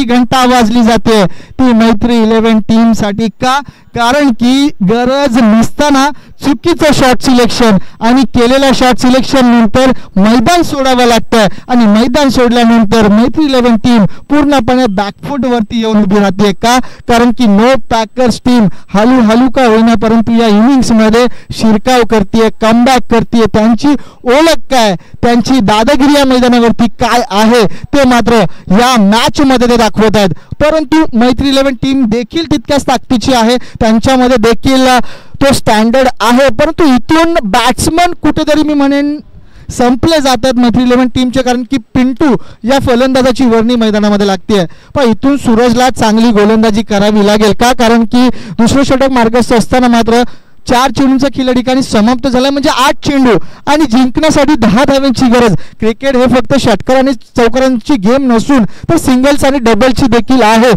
घंटा वाजली जाते ती मैत्री 11 टीम साठी. का कारण की गरज नसताना चुकीचं शॉट सिलेक्शन आणि केलेल्या शॉट सिलेक्शन नंतर मैदान सोडावं लागतं आणि मैदान सोडल्यानंतर मैत्री 11 टीम पूर्णपणे बॅकफूट वरती येऊन उभी राहते का कारण की नो पॅकर्स टीम हळूहळू का होईना परंतु या इनिंग्स मध्ये शिरकाव करते कमबॅक करते त्यांची ओळख काय त्यांची दादागिरी या मैदानावरती काय आहे ते मात्र या मॅच मध्ये ते दाखवत आहेत परंतु मैत्री 11 टीम देखील तितक्याच ताकदीची आहे त्यांच्यामध्ये देखील तो स्टँडर्ड आहे परंतु इथून बॅट्समन कुठेतरी मी म्हणेन संपले जातात मैत्री 11 टीमचे कारण की पिंटू या फलंदाजाची वर्णी मैदानामध्ये लागते पण इथून सूरजला चांगली गोलंदाजी करावी लागेल का कारण की दुसरं षटक मार्गस्थ असताना मात्र 4 चेंडूंचा खिलाडी ठिकाणी समाप्त झाला म्हणजे 8 चेंडू आणि जिंकण्यासाठी 10 धाव्यांची गरज क्रिकेट हे फक्त षटकार आणि चौकारांची गेम नसून तर सिंगल्स आणि डबलची देखील आहे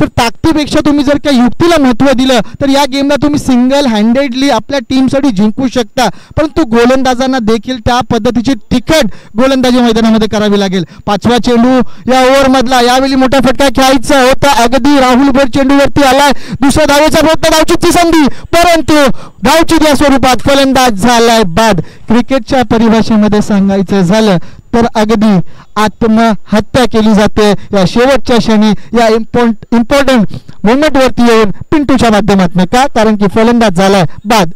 तर ताकदीपेक्षा तुम्ही जर का युक्तीला महत्त्व दिलं तर या गेमला तुम्ही सिंगल हँडेडली आपल्या टीमसाठी जिंकू शकता परंतु गोलंदाजांना देखील त्या पद्धतीची तिखट गोलंदाजी मैदानामध्ये करावी लागेल 5वा चेंडू या ओव्हरमधला यावेळी मोठा फटका खेळायचा होता अगदी राहुल बोर चेंडूवरती आलाय दुसऱ्या धावेचा प्रयत्न धावचीची संधी परंतु धावचीत या स्वरूपात फलंदाज झालाय बाद क्रिकेटच्या परिभाषेमध्ये सांगायचं झालं तर अगदी आत्महत्या केली जाते या शेवटच्या क्षणी या इम्पॉर्टंट मोमेंट वरती येऊन पिंटूच्या माध्यमातून का कारण की फलंदाज झालाय बाद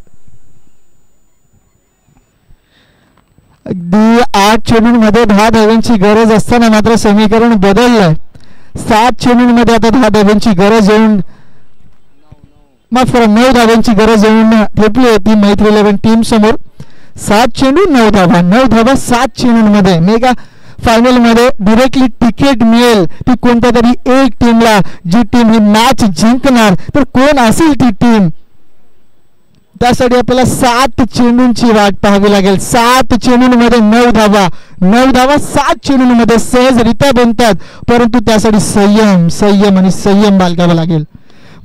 अगदी 8 चेंडूंमध्ये 10 धाव्यांची गरज असताना मात्र समीकरण बदललंय 7 चेंडूंमध्ये आता 10 धाव्यांची गरज येऊन माफ करा 9 धाव्यांची गरज येऊन ठेपली होती मैत्री 11 टीम समोर 7 चेंडू 9 धावा 7 चेंडूंमध्ये मेगा फायनल मध्ये डायरेक्टली तिकीट मिळेल ती कोणत्या तरी एक टीमला जी टीम ही मॅच जिंकणार तर कोण असेल ती टीम त्यासाठी आपल्याला 7 चेंडूंची वाट पाहावी लागेल 7 चेंडूंमध्ये 9 धावा 7 चेंडूंमध्ये सहजरित्या बनतात परंतु त्यासाठी संयम आणि संयम बाळगावा लागेल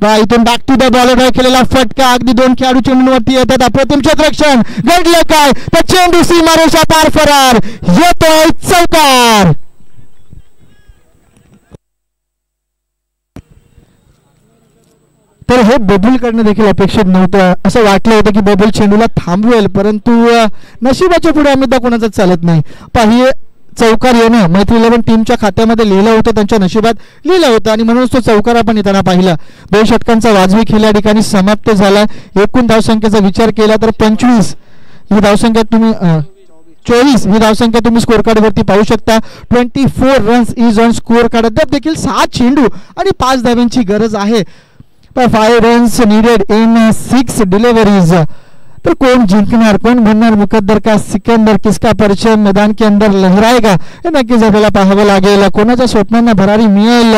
इथून बॅक टू द बॉलर केलेला फटका अगदी 2 खेळाडू चेंडूंवरती येतात अप्रतिम क्षेत्ररक्षण घडलं काय तर चेंडू सीमारेषा पार फरार येतोय चौकार तर हे बबुल कडनं देखील अपेक्षित नव्हतं असं वाटलं होतं की बबुल चेंडूला थांबवेल परंतु नशिबाच्या पुढे अमिता कोणाचाच चालत नाही पाहिजे चौकार येणं मैत्री 11 टीमच्या खात्यामध्ये लिहिलं होतं त्यांच्या नशिबात लिहिलं होतं आणि म्हणूनच तो चौकार आपण येताना पाहिला 2 षटकांचा वाजवी खेळ या ठिकाणी समाप्त झाला एकूण धावसंख्येचा विचार केला तर 25 ही धावसंख्या तुम्ही 24 ही धावसंख्या तुम्ही स्कोअर कार्ड वरती पाहू शकता 24 runs is on score card अद्याप देखील 7 चेंडू आणि 5 धाव्यांची गरज आहे 5 रन्स नीडेड इन 6 डिलिव्हरीज तो कौन जिंकणार कौन बनणार मुकद्दर का सिकंदर किसका परिचय मैदान के अंदर लहराएगा हे नक्कीच आपल्याला पाहावं लागेल कोणाच्या स्वप्नांना भरारी मिळेल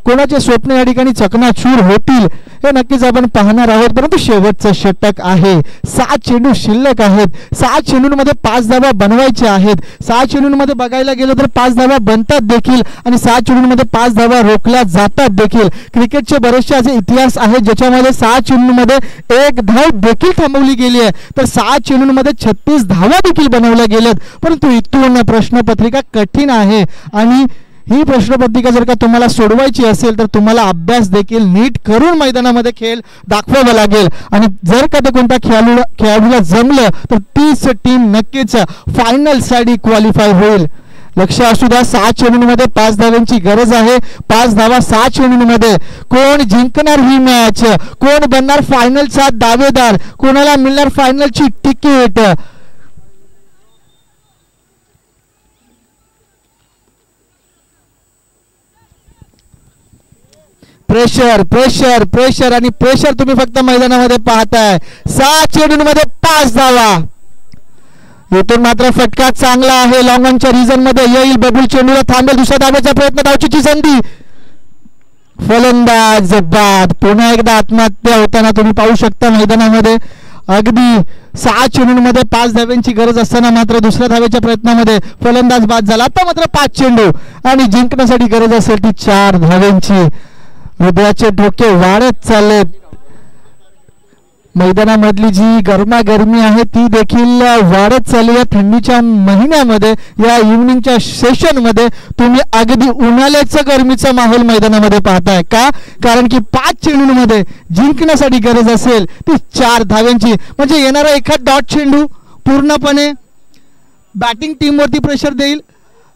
कोणाचे स्वप्न या ठिकाणी चकनाचूर होतील हे नक्कीच आपण पाहणार आहोत परंतु शेवटचं षटक आहे 7 चेंडू शिल्लक आहेत 7 चेंडूंमध्ये 5 धावा बनवायच्या आहेत 6 चेंडूंमध्ये बघायला गेलं तर 5 धावा बनतात देखील आणि 6 चेंडूंमध्ये 5 धावा रोखल्या जातात देखील क्रिकेटचे बरेचसे असे इतिहास आहेत ज्याच्यामध्ये 6 चेंडूंमध्ये 1 धाव देखील थांबवली गेली आहे तर 6 चेंडूंमध्ये 36 धावा देखील बनवल्या गेल्यात परंतु इथून प्रश्नपत्रिका कठीण आहे आणि ही प्रश्नपत्रिका जर का तुम्हाला सोडवायची असेल तर तुम्हाला अभ्यास देखील नीट करून मैदानामध्ये खेळ दाखवावा लागेल आणि जर का ते कोणत्या खेळाडूला जमलं तर तीच टीम नक्कीच फायनल साठी क्वालिफाय होईल लक्ष असू द्या 6 चेंडूंमध्ये 5 धाव्यांची गरज आहे 5 धावा 6 चेंडूंमध्ये कोण जिंकणार ही मॅच कोण बनणार फायनलचा दावेदार कोणाला मिळणार फायनलची तिकीट प्रेशर प्रेशर प्रेशर आणि प्रेशर तुम्ही फक्त मैदानामध्ये पाहताय 6 चेंडूंमध्ये 5 धावा इथून मात्र फटका चांगला आहे लॉंग ऑनच्या रिझन मध्ये येईल बबुल चेंडूला थांबेल दुसऱ्या धावेचा प्रयत्न धावचीची संधी फलंदाज बाद पुन्हा एकदा आत्महत्या होताना तुम्ही पाहू शकता मैदानामध्ये अगदी 6 चेंडूंमध्ये 5 धाव्यांची गरज असताना मात्र दुसऱ्या धावेच्या प्रयत्नामध्ये फलंदाज बाद झाला आता मात्र 5 चेंडू आणि जिंकण्यासाठी गरज असेल ती 4 धाव्यांची हृदयाचे ठोके वाढत चाललेत मैदानामधली जी गरमागरमी आहे ती देखील वाढत चालली आहे. थंडीच्या महिन्यामध्ये या इव्हनिंगच्या सेशनमध्ये तुम्ही अगदी उन्हाळ्याचा गरमीचा माहोल मैदानामध्ये पाहताय का? कारण की 5 चेंडूंमध्ये जिंकण्यासाठी गरज असेल ती 4 धाव्यांची. म्हणजे येणारा एखाद डॉट चेंडू पूर्णपणे बॅटिंग टीमवरती प्रेशर देईल,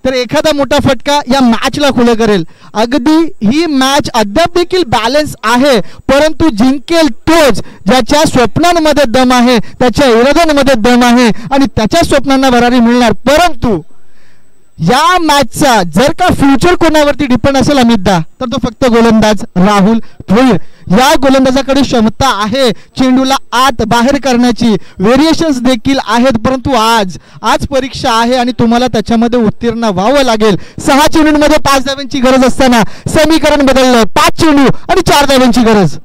तर एखादा मोठा फटका या मॅचला खुलं करेल. अगदी ही मॅच अद्याप देखील बॅलन्स आहे, परंतु जिंकेल तोच ज्याच्या स्वप्नांमध्ये दम आहे, त्याच्या इराद्यांमध्ये दम आहे आणि त्याच्या स्वप्नांना भरारी मिळणार. परंतु या मॅचचा जर का फ्युचर कोणावरती डिपेंड असेल अमितदा, तर तो फक्त गोलंदाज राहुल भोईर. या गोलंदाजाकडे क्षमता आहे चेंडूला आत बाहेर करण्याची, व्हेरिएशन्स देखील आहेत, परंतु आज परीक्षा आहे आणि तुम्हाला त्याच्यामध्ये उत्तीर्ण व्हावं लागेल. 6 चेंडूंमध्ये 5 धाव्यांची गरज असताना समीकरण बदललं. 5 चेंडू आणि 4 धाव्यांची गरज.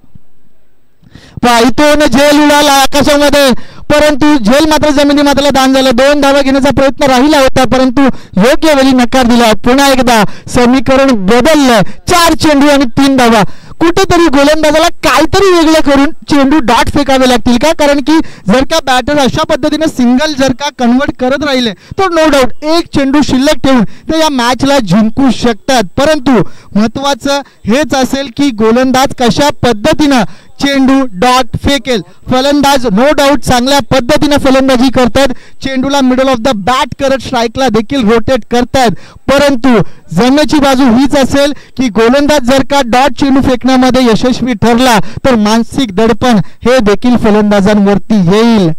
इथून झेल उडाला आकाशामध्ये, परंतु झेल मात्र जमिनी मात्र दान झालं. 2 धावा घेण्याचा प्रयत्न राहिला होता, परंतु योग्य वेळी नकार दिला. पुन्हा एकदा समीकरण बदललं. 4 चेंडू आणि 3 धावा. कुठेतरी गोलंदाजाला काहीतरी वेगळं करून चेंडू डॉट फेकावे लागतील का? कारण की जर का बॅटर अशा पद्धतीने सिंगल जर का कन्वर्ट करत राहिले तर नो डाऊट एक चेंडू शिल्लक ठेवून ते या मॅचला जिंकू शकतात. परंतु महत्त्वाचं हेच असेल की गोलंदाज कशा पद्धतीनं चेंडू डॉट फेकेल. फलंदाज नो डाऊट चांगल्या पद्धतीने फलंदाजी करतात, चेंडूला मिडल ऑफ द बॅट करत स्ट्राईकला देखील रोटेट करतात. परंतु जमेची बाजू हीच असेल की गोलंदाज जर का डॉट चेंडू फेकण्यामध्ये यशस्वी ठरला तर मानसिक दडपण हे देखील फलंदाजांवरती येईल.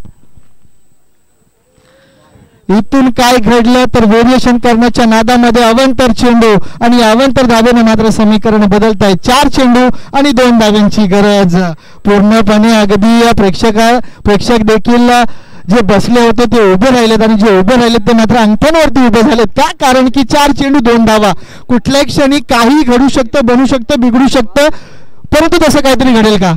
इथून काय घडलं तर व्हेरिएशन करण्याच्या नादामध्ये अवंतर चेंडू आणि अवंतर धावेने मात्र समीकरण बदलत आहे. 4 चेंडू आणि 2 धाव्यांची गरज. पूर्णपणे अगदी प्रेक्षक देखील जे बसले होते ते उभे राहिलेत आणि जे उभे राहिलेत ते मात्र अंगठ्यांवरती उभे झालेत. का? कारण की 4 चेंडू 2 धावा. कुठल्याही क्षणी काही घडू शकतं, बनू शकतं, बिघडू शकतं, परंतु तसं काहीतरी घडेल का?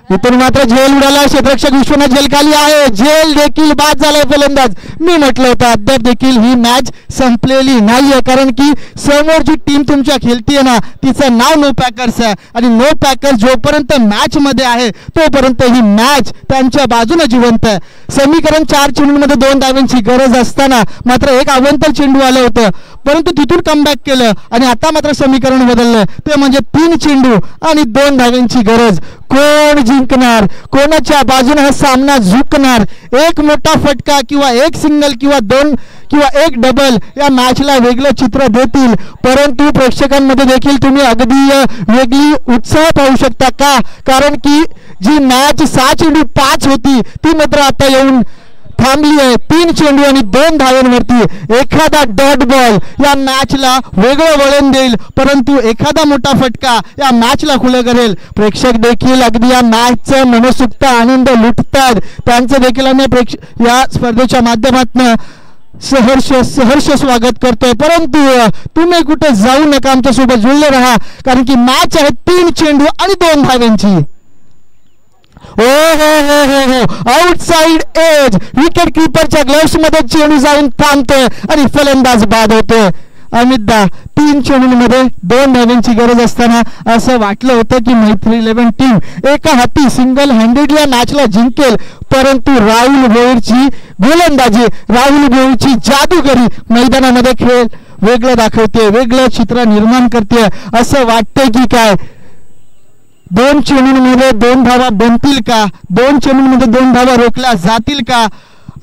इथून मात्र झेल उडाला. क्षेत्ररक्षक विश्वनाथ झेल खाली आहे. झेल देखील बाद झालाय फलंदाज. मी म्हटलं होतं अद्याप देखील ही मॅच संपलेली नाहीये, कारण की समोर जी टीम तुमच्या खेळतीये ना तिचं नाव नो पॅकर्स आहे आणि नो पॅकर्स जोपर्यंत मॅच मध्ये आहे तोपर्यंत ही मॅच त्यांच्या बाजूने जिवंत आहे. समीकरण 4 चेंडूंमध्ये 2 धाव्यांची गरज असताना मात्र एक अवंतर चेंडू आलं होतं, परंतु तिथून कमबॅक केलं आणि आता मात्र समीकरण बदललं. ते म्हणजे 3 चेंडू आणि 2 धाव्यांची गरज. कोण जिंकणार? कोणाच्या बाजूने हा सामना झुकणार? एक मोठा फटका किंवा एक सिंगल किंवा 2 किंवा 1 डबल या मॅचला वेगळं चित्र देतील. परंतु प्रेक्षकांमध्ये देखील तुम्ही अगदी वेगळी उत्साह पाहू शकता का? कारण की जी मॅच 6 चेंडू 5 होती ती मात्र आता येऊन थांबली आहे 3 चेंडू आणि 2 धाव्यांवरती. एखादा डॉट बॉल या मॅचला वेगळं वळण देईल, परंतु एखादा मोठा फटका या मॅचला खुलं करेल. प्रेक्षक देखील अगदी या मॅचचं मनसोक्त आनंद लुटतात. त्यांचं देखील या स्पर्धेच्या माध्यमातून सहर्ष स्वागत करतोय. परंतु तुम्ही कुठे जाऊ नका, आमच्यासोबत जुळले राहा, कारण की मॅच आहे 3 चेंडू आणि 2 धाव्यांची. हो हो हो हो हो आउटसाइड एज. विकेट कीपरच्या ग्लोव्स मध्ये चेंडू जाऊन थांबतोय आणि फलंदाज बाद होतोय. अमितदा 3 चेंडूंमध्ये 2 धाव्यांची गरज असताना असं वाटलं होतं की मैत्री 11 टीम एका हाती सिंगल हँडेडली या मॅचला जिंकेल, परंतु राहुल भोईरची गोलंदाजी, राहुल भोईरची जादूगरी मैदानामध्ये खेळ वेगळं दाखवते, वेगळं चित्र निर्माण करते. असं वाटतंय की काय 2 चेंडूंमध्ये 2 धावा बनतील का? 2 चेंडूंमध्ये 2 धावा रोखल्या जातील का?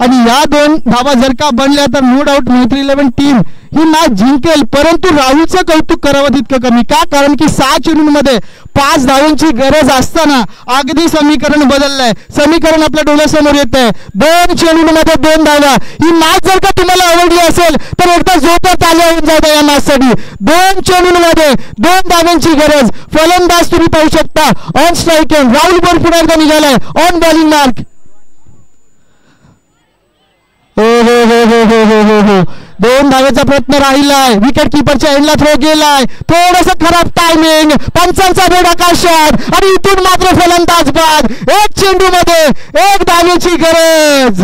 आणि या 2 धावा जर का बनल्या तर नो डाऊट मैत्री 11 टीम ही मॅच जिंकेल. परंतु राहुलचं कौतुक करावं तितकं कमी. का? कारण की 6 चेंडूंमध्ये 5 धावांची गरज असताना अगदी समीकरण बदललंय. समीकरण आपल्या डोळ्यासमोर येत आहे. 2 चेंडूंमध्ये 2 धावा. ही मॅच जर का तुम्हाला आवडली असेल तर एकदा जोरात आले होऊन जाता या मॅचसाठी. 2 चेंडूंमध्ये 2 धावांची गरज. फलंदाज तुम्ही पाहू शकता on strike and. Rahul bore पुन्हा एकदा निघालाय ऑन बॉलिंग मार्क. हो हो हो हो हो हो हो हो 2 धावेचा प्रयत्न राहिलाय. विकेट कीपरच्या एंडला थ्रो गेलाय. थोडस खराब टायमिंग. पंचांचा बोर्ड आकाशात आणि इथून मात्र फलंदाज बाद. 1 चेंडू मध्ये 1 धावेची गरज.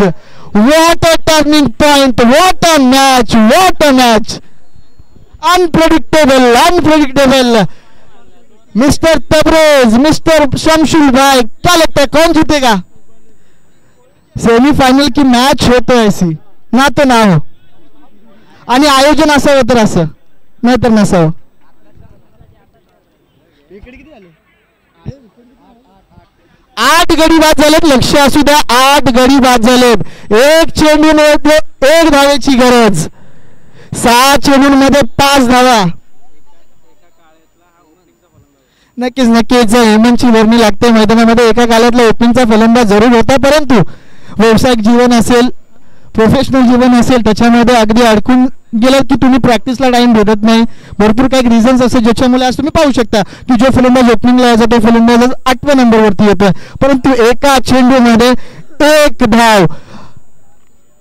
What a turning point. What a match. What a match. Unpredictable. Mister Tabrez, mister Shamshul भाई, क्या लगता है कौन जीतेगा? सेमीफायनल की मॅच होतो ऐसी ना तो ना हो, आणि आयोजन असावं तर असं, नाहीतर नसावं. 8 गडी बाद झालेत. लक्ष असू द्या, 8 गडी बाद झालेत. एक चेंडूमध्ये 1 धावेची गरज, 6 चेंडूंमध्ये 5 धावा. नक्कीच नक्कीच हेमंतची वर्णी लागते मैदानामध्ये. एका काळातला ओपनिंगचा फलंदाज जरूर होता, परंतु व्यावसायिक जीवन असेल, प्रोफेशनल जीवन असेल, त्याच्यामध्ये अगदी अडकून गेलं की तुम्ही प्रॅक्टिसला टाइम भेटत नाही. भरपूर काही रिझन्स असेल ज्याच्यामुळे आज तुम्ही पाहू शकता की जो फलंदाज ओपनिंगला यायचा तो फलंदाज 8व्या नंबरवरती येतोय, परंतु एका चेंडूमध्ये 1 धाव.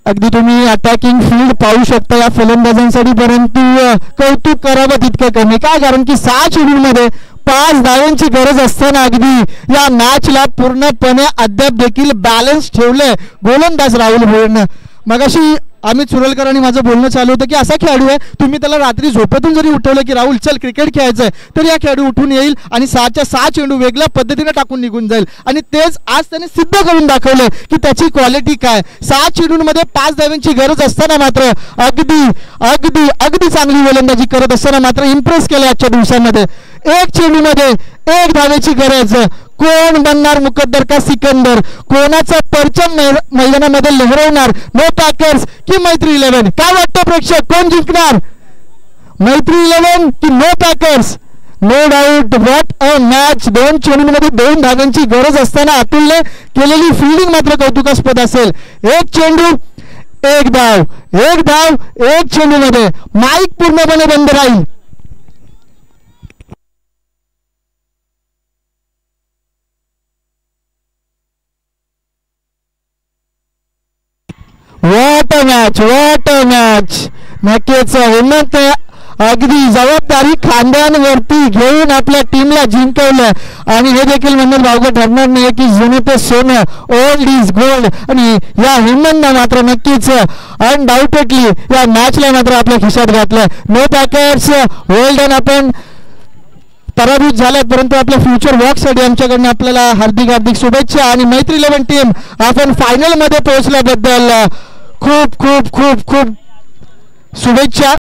अगदी तुम्ही अटॅकिंग फील्ड पाहू शकता या फलंदाजांसाठी, परंतु कौतुक करावं तितकं कमी. काय कारण की 6 चेंडूंमध्ये 5 धावांची गरज असताना अगदी या मॅचला पूर्णपणे अद्याप देखील बॅलन्स ठेवलंय गोलंदाज राहुल भोईरनं. मगाशी अमित सुरलकर आणि माझं बोलणं चालू होतं की असा खेळाडू आहे, तुम्ही त्याला रात्री झोपेतून जरी उठवलं की राहुल चल क्रिकेट खेळायचंय, तर या खेळाडू उठून येईल आणि 6च्या 6 चेंडू वेगळ्या पद्धतीने टाकून निघून जाईल. आणि तेच आज त्याने सिद्ध करून दाखवलं की त्याची क्वालिटी काय. 6 चेंडूंमध्ये 5 धावांची गरज असताना मात्र अगदी अगदी अगदी चांगली गोलंदाजी करत असताना मात्र इम्प्रेस केलं आजच्या दिवसांमध्ये. 1 चेंडूमध्ये 1 धावेची गरज. कोण बनणार मुकद्दर का सिकंदर? कोणाचा परचम मैदानामध्ये लहरवणार? नो पॅकर्स की मैत्री 11? काय वाटतं प्रेक्षक, कोण जिंकणार? मैत्री 11 की no packers? No doubt, what a match. 2 चेंडूंमध्ये 2 धावांची गरज असताना अतुलने केलेली फिल्डिंग मात्र कौतुकास्पद असेल. 1 चेंडू 1 धाव, 1 धाव 1 चेंडूमध्ये. माईक पूर्णपणे बंद राहील. What a match, what a match. नक्कीच हेमंत अगदी जबाबदारी खांद्यांवरती घेऊन आपल्या टीमला जिंकवलं, आणि हे देखील म्हणणं भावगं ठरणार नाही की जुने ते सोनं, ओल्ड इज गोल्ड. आणि या हेमंतनं मात्र नक्कीच अनडाऊटेडली या मॅचला मात्र आपल्या खिशात घातलं. No packers, well done. आपण पराभूत झाल्यात, परंतु आपल्या फ्युचर वॉकसाठी आमच्याकडनं आपल्याला हार्दिक हार्दिक शुभेच्छा. आणि मैत्री 11 टीम आपण फायनल मध्ये पोहोचल्याबद्दल खूप खूप खूप खूप शुभेच्छा.